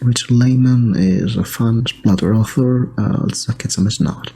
Richard Lehman is a fun splatter author, Jack Ketchum is not.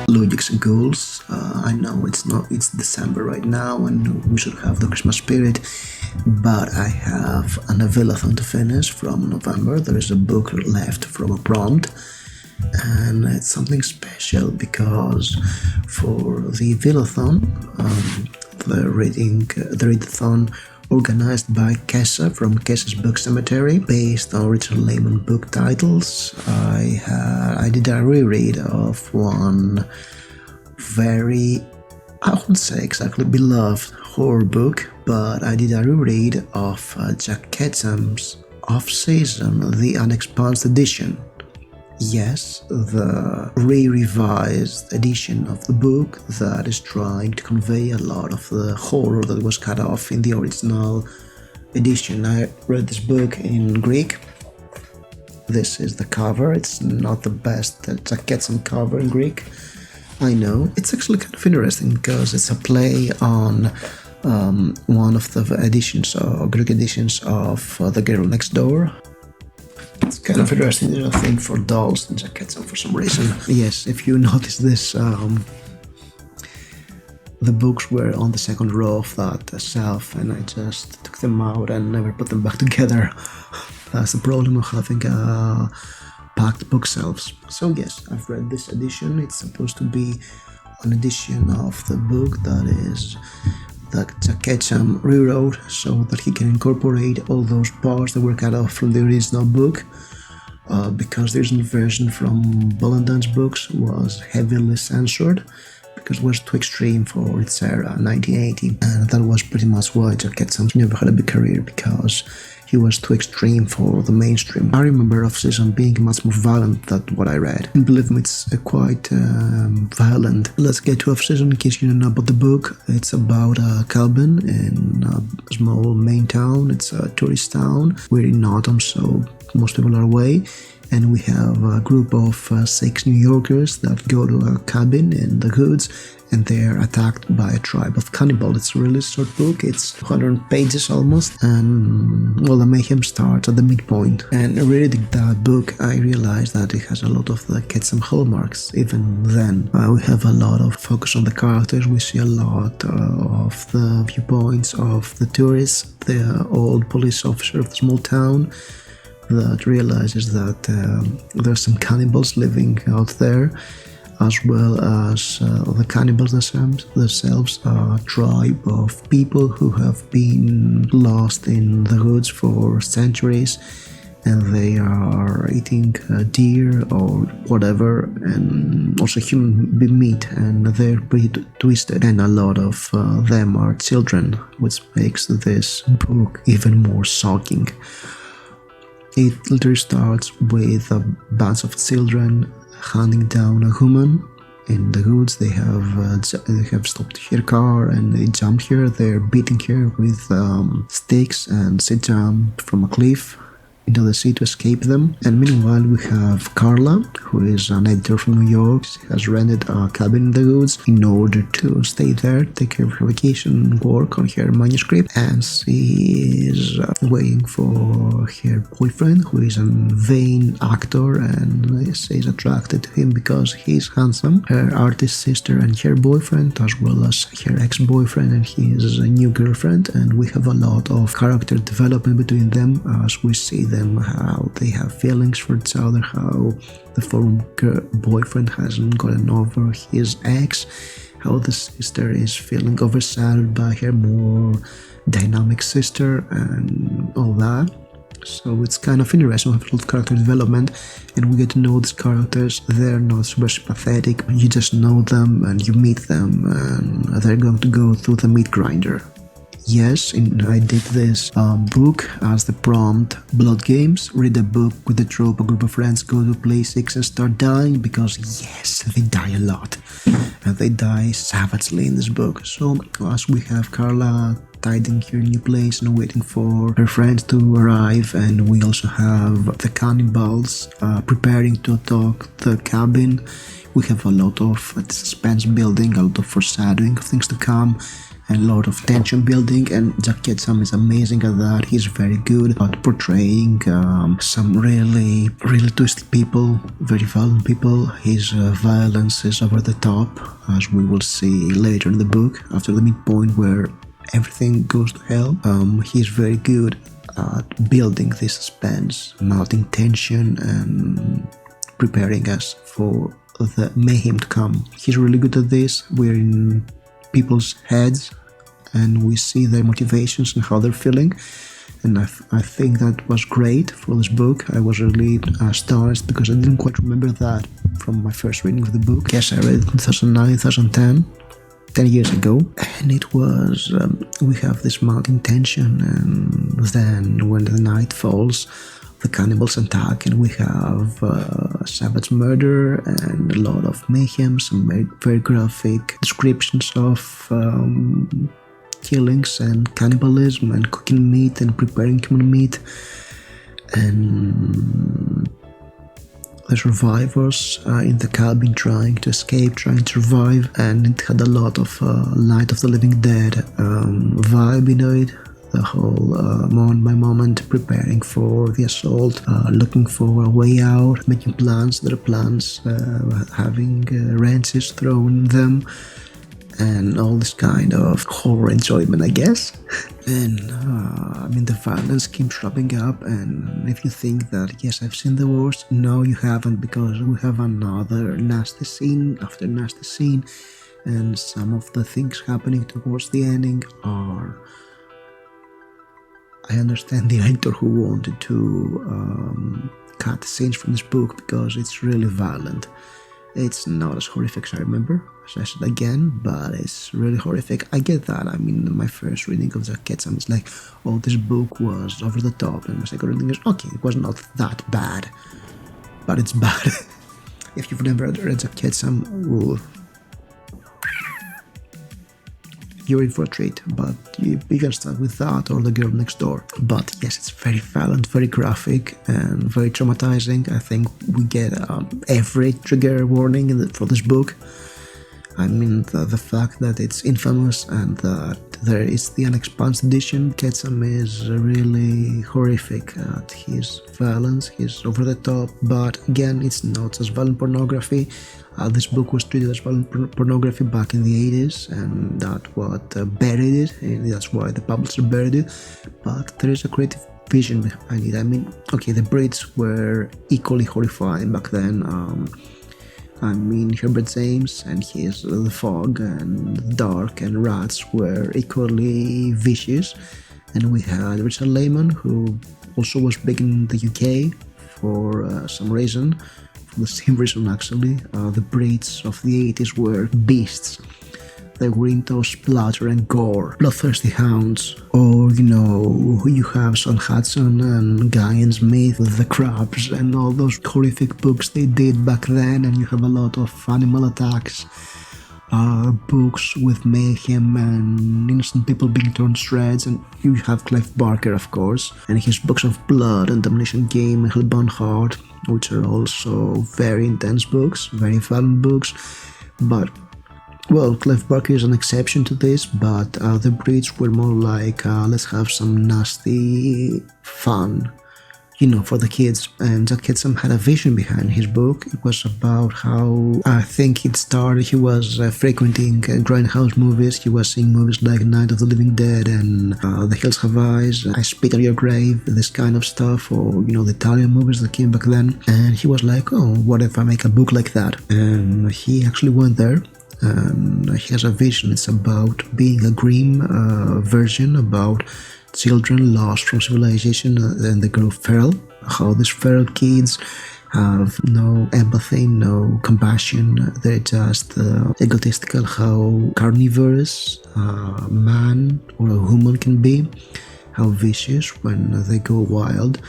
Logics and goals. I know it's December right now and we should have the Christmas spirit, but I have an Evilathon to finish from November. There is a book left from a prompt, and it's something special because for the Evilathon, the readathon organized by Kaska from Kaska's Book Cemetery, based on Richard Lehman book titles. I did a reread of one very, I wouldn't say exactly beloved horror book, but I did a reread of Jack Ketchum's off-season, The Unexpunged edition. Yes, the re-revised edition of the book that is trying to convey a lot of the horror that was cut off in the original edition. I read this book in Greek. This is the cover. It's not the best Jack Ketchum cover in Greek, I know. It's actually kind of interesting because it's a play on one of the editions, or Greek editions of The Girl Next Door. It's kind of interesting, there's a thing for dolls in Jack Ketchum for some reason. Yes, if you notice this, the books were on the second row of that shelf and I just took them out and never put them back together. That's the problem of having packed bookshelves. So yes, I've read this edition. It's supposed to be an edition of the book that Jack Ketchum rewrote so that he can incorporate all those parts that were cut off from the original book, because the original version from Ballantine's books was heavily censored because it was too extreme for its era, 1980, and that was pretty much why Jack Ketchum never had a big career, because he was too extreme for the mainstream. I remember Off-Season being much more violent than what I read. And believe me, it's quite violent. Let's get to Off-Season in case you don't know about the book. It's about a cabin in a small main town. It's a tourist town. We're in autumn, so most people are away. And we have a group of 6 New Yorkers that go to a cabin in the woods and they're attacked by a tribe of cannibals. It's a really short book, it's 200 pages almost, and well, the mayhem starts at the midpoint. And reading that book, I realized that it has a lot of the Ketchum hallmarks. Even then, we have a lot of focus on the characters. We see a lot of the viewpoints of the tourists, the old police officer of the small town that realizes that there are some cannibals living out there, as well as the cannibals themselves are a tribe of people who have been lost in the woods for centuries, and they are eating deer or whatever, and also human meat, and they're pretty twisted, and a lot of them are children, which makes this book even more shocking. It literally starts with a bunch of children hunting down a woman in the woods. They have stopped her car and they jumped her. They're beating her with sticks, and she jumped from a cliff into the sea to escape them. And meanwhile, we have Carla, who is an editor from New York. She has rented a cabin in the woods in order to stay there, take care of her vacation, work on her manuscript, and she is waiting for her boyfriend, who is a vain actor, and she is attracted to him because he's handsome. Her artist sister and her boyfriend, as well as her ex-boyfriend and his new girlfriend, and we have a lot of character development between them as we see them, how they have feelings for each other, how the former boyfriend hasn't gotten over his ex, how the sister is feeling overshadowed by her more dynamic sister, and all that. So it's kind of interesting. We have a lot of character development and we get to know these characters. They're not super sympathetic, you just know them and you meet them, and they're going to go through the meat grinder. Yes, I did this book as the prompt: blood games. Read a book with the trope a group of friends go to play 6 and start dying, because yes, they die a lot. And they die savagely in this book. So as we have Carla tidying her new place and waiting for her friends to arrive, and we also have the cannibals preparing to attack the cabin. We have a lot of suspense building, a lot of foreshadowing of things to come, and a lot of tension building, and Jack Ketchum is amazing at that. He's very good at portraying some really twisted people, very violent people. His violence is over the top, as we will see later in the book, after the midpoint where everything goes to hell. He's very good at building this suspense, mounting tension, and preparing us for the mayhem to come. He's really good at this. We're in people's heads and we see their motivations and how they're feeling, and I think that was great for this book. I was really astonished because I didn't quite remember that from my first reading of the book. Yes, I read it in 2009, 2010, 10 years ago, and it was, we have this mounting tension, and then when the night falls, the cannibals attack, and we have savage murder and a lot of mayhem, some very graphic descriptions of killings and cannibalism and cooking meat and preparing human meat, and the survivors in the cabin trying to escape, trying to survive, and it had a lot of Night of the Living Dead vibe in it. The whole moment by moment preparing for the assault, looking for a way out, making plans, their plans, having wrenches thrown in them, and all this kind of horror enjoyment, I guess. And I mean, the violence keeps ramping up, and if you think that yes, I've seen the worst, no, you haven't, because we have another nasty scene after nasty scene, and some of the things happening towards the ending are, I understand the editor who wanted to cut scenes from this book because it's really violent. It's not as horrific as I remember, as I said again, but it's really horrific. I get that. I mean, my first reading of Jack Ketchum is like, oh, this book was over the top, and my second reading is, okay, it was not that bad, but it's bad. If you've never read Jack Ketchum, you're in for a treat, but you can start with that or The Girl Next Door. But yes, it's very violent, very graphic, and very traumatizing. I think we get every trigger warning for this book. I mean, the fact that it's infamous and that there is the unexpunged edition. Ketchum is really horrific at his violence. He's over the top, but again, it's not as violent pornography. This book was treated as violent pornography back in the 80s, and that's what buried it, and that's why the publisher buried it. But there is a creative vision behind it. I mean, okay, the Brits were equally horrifying back then. I mean, Herbert James and his The Fog and Dark and Rats were equally vicious. And we had Richard Lehman, who also was big in the UK for some reason. For the same reason, actually. The Brits of the 80s were beasts. They were into splatter and gore, bloodthirsty hounds. Or, you know, you have Sean Hudson and Guy and Smith with The Crabs and all those horrific books they did back then, and you have a lot of animal attacks, books with mayhem and innocent people being torn to shreds, and you have Clive Barker, of course, and his books of Blood and Damnation Game and Hellbound Heart, which are also very intense books, very violent books. But well, Clive Barker is an exception to this, but the Brits were more like, let's have some nasty fun, you know, for the kids. And Jack Ketchum had a vision behind his book. It was about how, I think it started, he was frequenting grindhouse movies. He was seeing movies like Night of the Living Dead and The Hills Have Eyes, I Spit on Your Grave, this kind of stuff, or, you know, the Italian movies that came back then. And he was like, oh, what if I make a book like that? And he actually went there. And he has a vision. It's about being a grim version about children lost from civilization and they grow feral. How these feral kids have no empathy, no compassion. They're just egotistical. How carnivorous a man or a woman can be. How vicious when they go wild.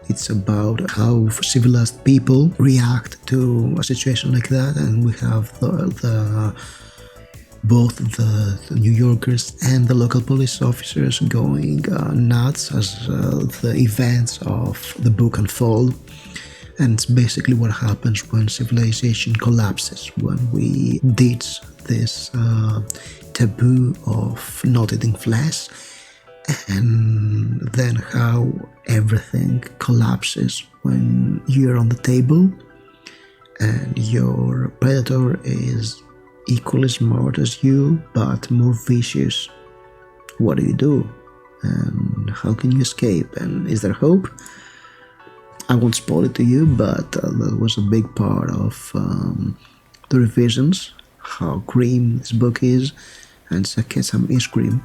It's about how civilized people react to a situation like that, and we have both the New Yorkers and the local police officers going nuts as the events of the book unfold. And it's basically what happens when civilization collapses, when we ditch this taboo of not eating flesh, and then how everything collapses when you're on the table and your predator is equally smart as you but more vicious. What do you do? And how can you escape? And is there hope? I won't spoil it to you, but that was a big part of the revisions, how grim this book is, and Jack Ketchum is grim.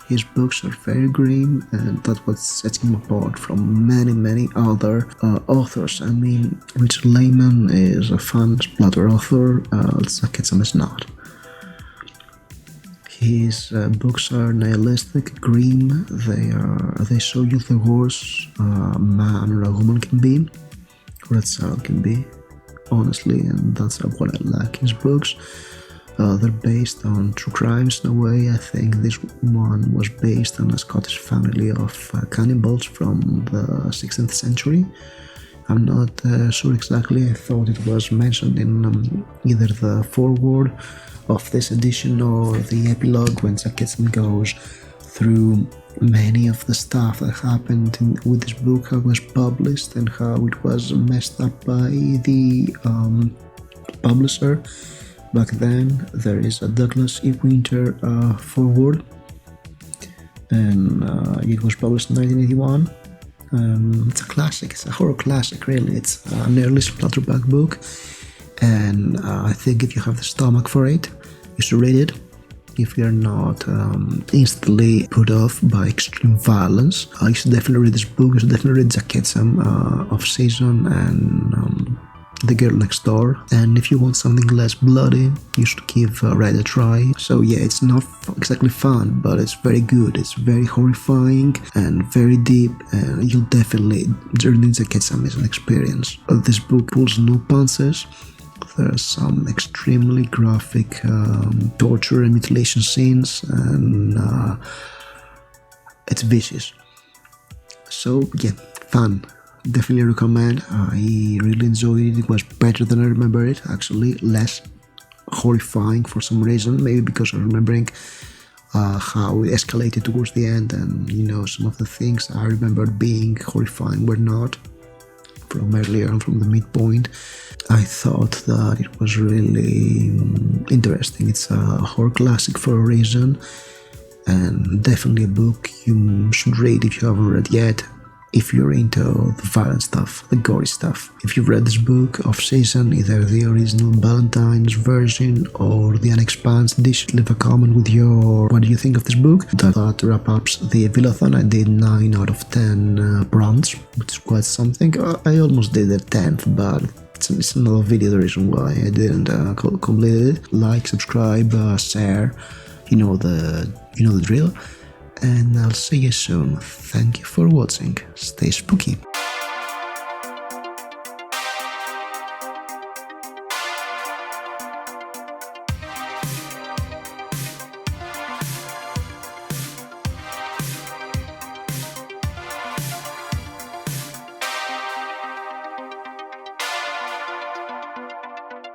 His books are very grim, and that's what sets him apart from many other authors. I mean, Richard Lehman is a fun splatter author, Jack Ketchum is not. His books are nihilistic, grim. They show you the worst a man or a woman can be, or a child can be, honestly, and that's what I like in his books. They're based on true crimes in a way. I think this one was based on a Scottish family of cannibals from the 16th century. I'm not sure exactly. I thought it was mentioned in either the foreword of this edition or the epilogue when Jack Ketchum goes through many of the stuff that happened with this book, how it was published and how it was messed up by the publisher. Back then, there is a Douglas E. Winter foreword, and it was published in 1981. It's a classic, it's a horror classic, really. It's an early splatterpunk book, and I think if you have the stomach for it, you should read it. If you're not instantly put off by extreme violence, you should definitely read this book. You should definitely read Jack Ketchum, Off Season, and The Girl Next Door. And if you want something less bloody, you should give Red a try. So yeah, it's not exactly fun, but it's very good. It's very horrifying and very deep, and you'll definitely, journey into Ketchum is an experience. This book pulls no punches. There's some extremely graphic torture and mutilation scenes, and it's vicious. So yeah, fun. Definitely recommend. I really enjoyed it. It was better than I remember it, actually. Less horrifying for some reason, maybe because I'm remembering how it escalated towards the end, and you know, some of the things I remembered being horrifying were not from earlier on, from the midpoint. I thought that it was really interesting. It's a horror classic for a reason, and definitely a book you should read if you haven't read yet, if you're into the violent stuff, the gory stuff. If you've read this book, Off Season, either the original Ballantine's version or the unexpanded edition, leave a comment with your what do you think of this book. That wraps up the Evilathon. I did 9 out of 10 bronze, which is quite something. I almost did a 10th, but it's another video, the reason why I didn't complete it. Like, subscribe, share, you know the drill. And I'll see you soon. Thank you for watching. Stay spooky.